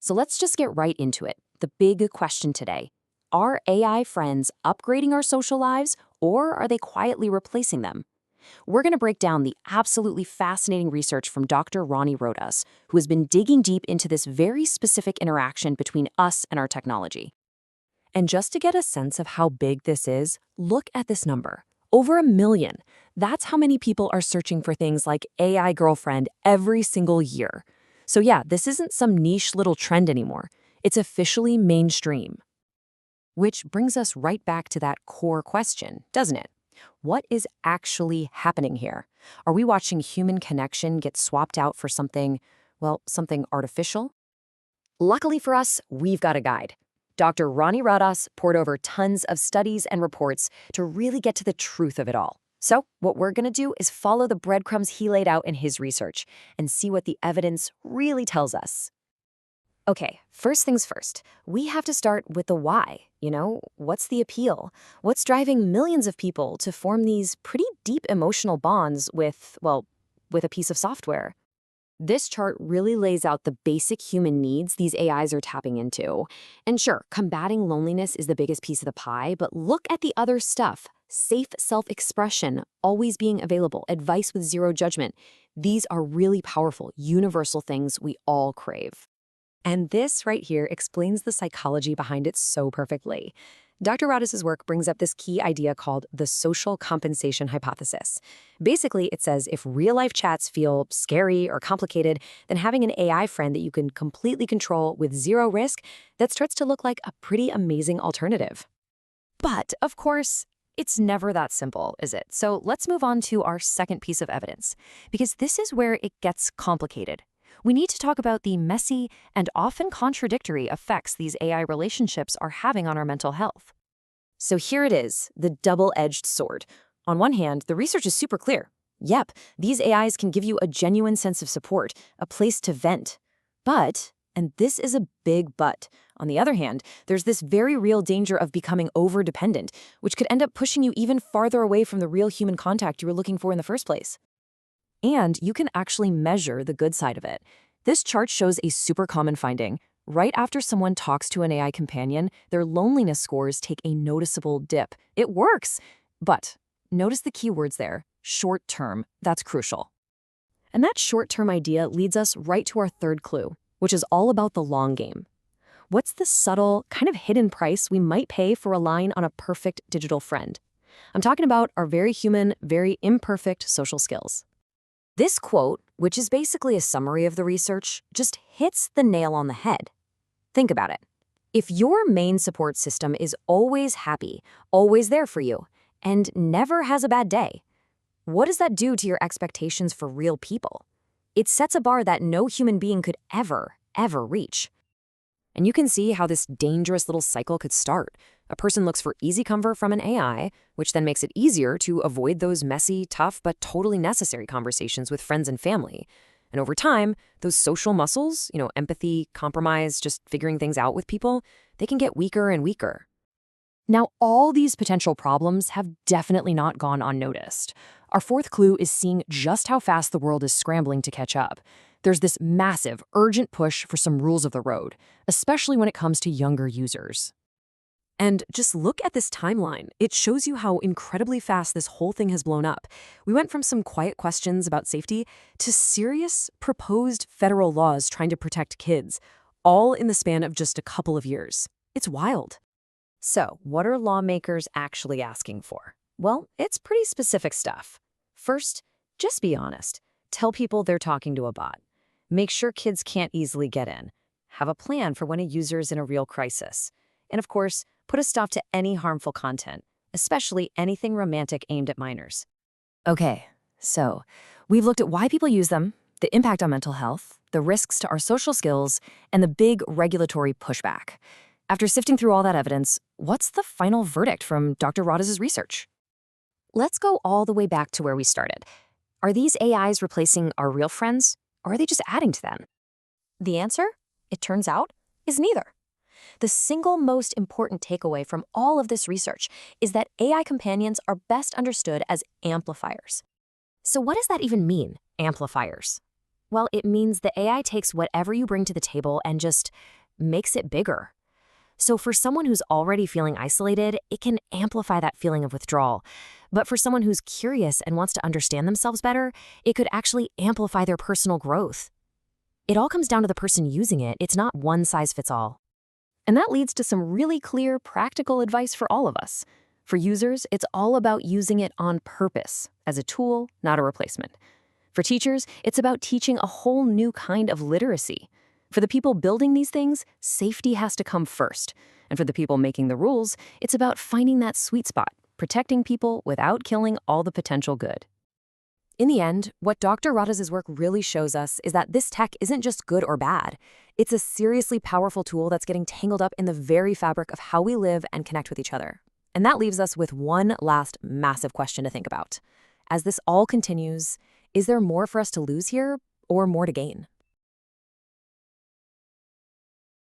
So let's just get right into it. The big question today. Are AI friends upgrading our social lives, or are they quietly replacing them? We're going to break down the absolutely fascinating research from Dr. Rony Rodas, who has been digging deep into this very specific interaction between us and our technology. And just to get a sense of how big this is, look at this number. Over 1 million. That's how many people are searching for things like AI girlfriend every single year. So yeah, this isn't some niche little trend anymore. It's officially mainstream. Which brings us right back to that core question, doesn't it? What is actually happening here? Are we watching human connection get swapped out for something, well, something artificial? Luckily for us, we've got a guide. Dr. Rony Rodas poured over tons of studies and reports to really get to the truth of it all. So what we're going to do is follow the breadcrumbs he laid out in his research and see what the evidence really tells us. Okay, first things first, we have to start with the why. What's the appeal? What's driving millions of people to form these pretty deep emotional bonds with a piece of software? This chart really lays out the basic human needs these AIs are tapping into. And sure, combating loneliness is the biggest piece of the pie, but look at the other stuff. Safe self-expression, always being available, advice with zero judgment. These are really powerful, universal things we all crave. And this right here explains the psychology behind it so perfectly. Dr. Rodas's work brings up this key idea called the social compensation hypothesis. Basically, it says if real-life chats feel scary or complicated, then having an AI friend that you can completely control with zero risk, that starts to look like a pretty amazing alternative. But, of course, it's never that simple, is it? So let's move on to our second piece of evidence, because this is where it gets complicated. We need to talk about the messy and often contradictory effects these AI relationships are having on our mental health. So here it is, the double-edged sword. On one hand, the research is super clear. Yep, these AIs can give you a genuine sense of support, a place to vent. But, and this is a big but, on the other hand, there's this very real danger of becoming over-dependent, which could end up pushing you even farther away from the real human contact you were looking for in the first place. And you can actually measure the good side of it. This chart shows a super common finding. Right after someone talks to an AI companion, their loneliness scores take a noticeable dip. It works! But notice the key words there, short-term. That's crucial. And that short-term idea leads us right to our third clue, which is all about the long game. What's the subtle, kind of hidden price we might pay for relying on a perfect digital friend? I'm talking about our very human, very imperfect social skills. This quote, which is basically a summary of the research, just hits the nail on the head. Think about it. If your main support system is always happy, always there for you, and never has a bad day, what does that do to your expectations for real people? It sets a bar that no human being could ever reach. And you can see how this dangerous little cycle could start. A person looks for easy comfort from an AI, which then makes it easier to avoid those messy, tough, but totally necessary conversations with friends and family. And over time, those social muscles, empathy, compromise, just figuring things out with people, they can get weaker and weaker. Now, all these potential problems have definitely not gone unnoticed. Our fourth clue is seeing just how fast the world is scrambling to catch up. There's this massive, urgent push for some rules of the road, especially when it comes to younger users. And just look at this timeline. It shows you how incredibly fast this whole thing has blown up. We went from some quiet questions about safety to serious, proposed federal laws trying to protect kids, all in the span of just a couple of years. It's wild. So, what are lawmakers actually asking for? Well, it's pretty specific stuff. First, just be honest. Tell people they're talking to a bot. Make sure kids can't easily get in. Have a plan for when a user is in a real crisis. And of course, put a stop to any harmful content, especially anything romantic aimed at minors. Okay, so we've looked at why people use them, the impact on mental health, the risks to our social skills, and the big regulatory pushback. After sifting through all that evidence, what's the final verdict from Dr. Rodas's research? Let's go all the way back to where we started. Are these AIs replacing our real friends, or are they just adding to them? The answer, it turns out, is neither. The single most important takeaway from all of this research is that AI companions are best understood as amplifiers. So what does that even mean, amplifiers? Well, it means the AI takes whatever you bring to the table and just makes it bigger. So for someone who's already feeling isolated, it can amplify that feeling of withdrawal. But for someone who's curious and wants to understand themselves better, it could actually amplify their personal growth. It all comes down to the person using it. It's not one size fits all. And that leads to some really clear, practical advice for all of us. For users, it's all about using it on purpose, as a tool, not a replacement. For teachers, it's about teaching a whole new kind of literacy. For the people building these things, safety has to come first. And for the people making the rules, it's about finding that sweet spot, protecting people without killing all the potential good. In the end, what Dr. Rodas' work really shows us is that this tech isn't just good or bad. It's a seriously powerful tool that's getting tangled up in the very fabric of how we live and connect with each other. And that leaves us with one last massive question to think about. As this all continues, is there more for us to lose here or more to gain?